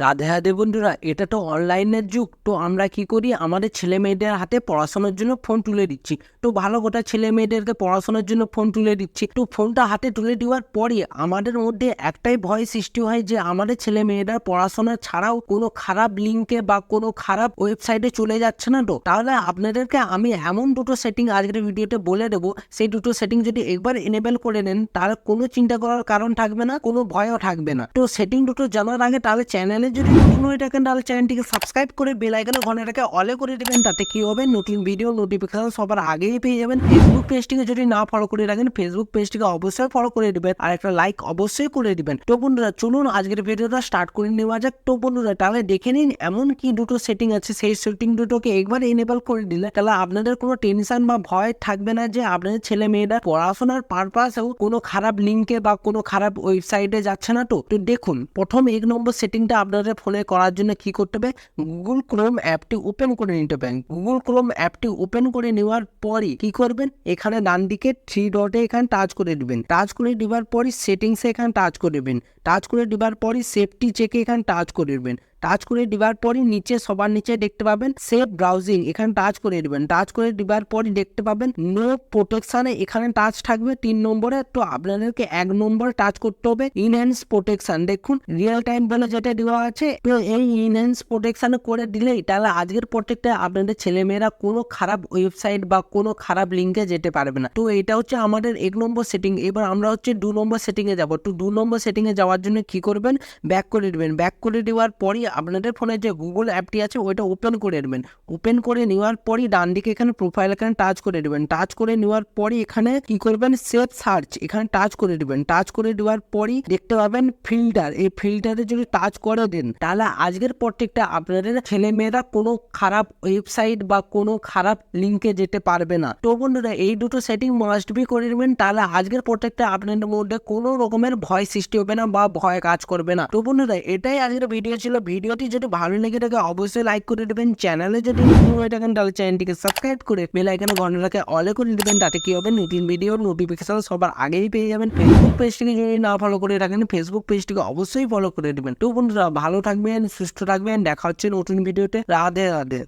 রাধে রাধে বন্ধুরা, এটা তো অনলাইনের যুগ। তো আমরা কি করি, আমাদের ছেলে মেয়েদের হাতে পড়াশোনার জন্য ফোন তুলে দিচ্ছি। তো ভালো কথা, ছেলে মেয়েদেরকে পড়াশোনার জন্য ফোন তুলে দিচ্ছি। তো ফোনটা হাতে তুলে দেওয়ার পরে আমাদের মধ্যে একটাই ভয় সৃষ্টি হয় যে আমাদের ছেলে মেয়েরা পড়াশোনা ছাড়াও কোনো খারাপ লিঙ্কে বা কোনো খারাপ ওয়েবসাইটে চলে যাচ্ছে না। তো তাহলে আপনাদেরকে আমি এমন দুটো সেটিং আজকের ভিডিওতে বলে দেবো, সেই দুটো সেটিং যদি একবার এনেবেল করে নেন তাহলে কোনো চিন্তা করার কারণ থাকবে না, কোনো ভয়ও থাকবে না। তো সেটিং দুটো জানার আগে তাহলে চ্যানেলে যদি নতুন হয়ে থাকেন তাহলে চ্যানেলটিকে সাবস্ক্রাইব করে বেল আইকনের ঘন্টাটাকে অলে করে দেবেন। তাতে কি হবে, নতুন ভিডিও নোটিফিকেশন সবার আগেই পেয়ে যাবেন। ফেসবুক পেজটিকে যদি না ফলো করে রাখেন, ফেসবুক পেজটিকে অবশ্যই ফলো করে দিবেন আর একটা লাইক অবশ্যই করে দিবেন। তো বন্ধুরা চলুন আজকের ভিডিওটা স্টার্ট করে নেওয়া যাক। তো বন্ধুরা তাহলে দেখে নিন এমন কি দুটো সেটিং আছে, সেই সেটিং দুটোকে একবার এনেবল করে দিলে তাহলে আপনাদের কোনো টেনশন বা ভয় থাকবে না যে আপনাদের ছেলে মেয়েরা পড়াশোনার পারপাসেও কোনো খারাপ লিঙ্কে বা কোনো খারাপ ওয়েবসাইটে যাচ্ছে না। তো দেখুন, প্রথম এক নম্বর সেটিংটা আপনাদের ফোনে করার জন্য কি করতে হবে, গুগল ক্রোম অ্যাপটি ওপেন করে নিতে হবে। গুগল ক্রোম অ্যাপটি ওপেন করে নেওয়ার পরই কি করবেন, এখানে ডান দিকে থ্রি ডটে এখানে টাচ করে দিবেন। টাচ করে দেওয়ার পরই সেটিংসে এখানে টাচ করে দেবেন। টাচ করে দেওয়ার পরই সেফটি চেকে এখানে টাচ করে দেবেন। টাচ করে দেওয়ার পরই নিচে সবার নিচে দেখতে পাবেন সেফ ব্রাউজিং, এখানে টাচ করে দিবেন। টাচ করে দেওয়ার পরই দেখতে পাবেন নো প্রোটেকশনে এখানে টাচ থাকবে 3 নম্বরে। তো আপনাদেরকে 1 নম্বর টাচ করতে হবে ইনহ্যান্স প্রোটেকশন। দেখুন রিয়েল টাইম বলে যেটা দেওয়া আছে, তো এই ইনহ্যান্স প্রোটেকশন করে দিলেই তাহলে আজকের প্রত্যেকটা আপনাদের ছেলেমেয়েরা কোনো খারাপ ওয়েবসাইট বা কোনো খারাপ লিঙ্কে যেতে পারবে না। তো এটা হচ্ছে আমাদের 1 নম্বর সেটিং। এবার আমরা হচ্ছে 2 নম্বর সেটিংয়ে যাব। তো 2 নম্বর সেটিংয়ে যাওয়ার জন্য কি করবেন, ব্যাক করে দিবেন। ব্যাক করে দেওয়ার পরই আপনাদের ফোনে যে গুগল অ্যাপটি আছে ওইটা ওপেন করে দেবেন। ওপেন করে নেওয়ার পরই ডান দিকে এখানে প্রোফাইল এখানে টাচ করে দেবেন। টাচ করে নেওয়ার পরই এখানে কি করবেন, সেভ সার্চ এখানে টাচ করে দিবেন। টাচ করে দেওয়ার পরই দেখতে পাবেন ফিল্টার, এই ফিল্টারে যদি টাচ করে দেন তাহলে আজকের প্রত্যেকটা আপনাদের ছেলে মেয়েরা কোনো খারাপ ওয়েবসাইট বা কোনো খারাপ লিঙ্কে যেতে পারবে না। তো বন্ধুরা এই দুটো সেটিং মাস্ট বি করে নেবেন, তাহলে আজকের প্রত্যেকটা আপনাদের মধ্যে কোনো রকমের ভয় সৃষ্টি হবে না বা ভয় কাজ করবে না। তো বন্ধুরা এটাই আজকের ভিডিও ছিল। ভিডিওটি যদি ভালো লেগে থাকে অবশ্যই লাইক করে দেবেন। চ্যানেলে যদি নতুন হয়ে থাকেন তাহলে চ্যানেলটিকে সাবস্ক্রাইব করে বেল আইকনে ঘন্টাটাকে অলে করে দেবেন। তাতে কি হবে, নতুন ভিডিও নোটিফিকেশন সবার আগেই পেয়ে যাবেন। ফেসবুক পেজটিকে যদি না ফলো করে রাখেন, ফেসবুক পেজটিকে অবশ্যই ফলো করে দেবেন। তো বন্ধুরা ভালো থাকবেন, সুস্থ থাকবেন, দেখা হচ্ছে নতুন ভিডিওতে। রাধে রাধে।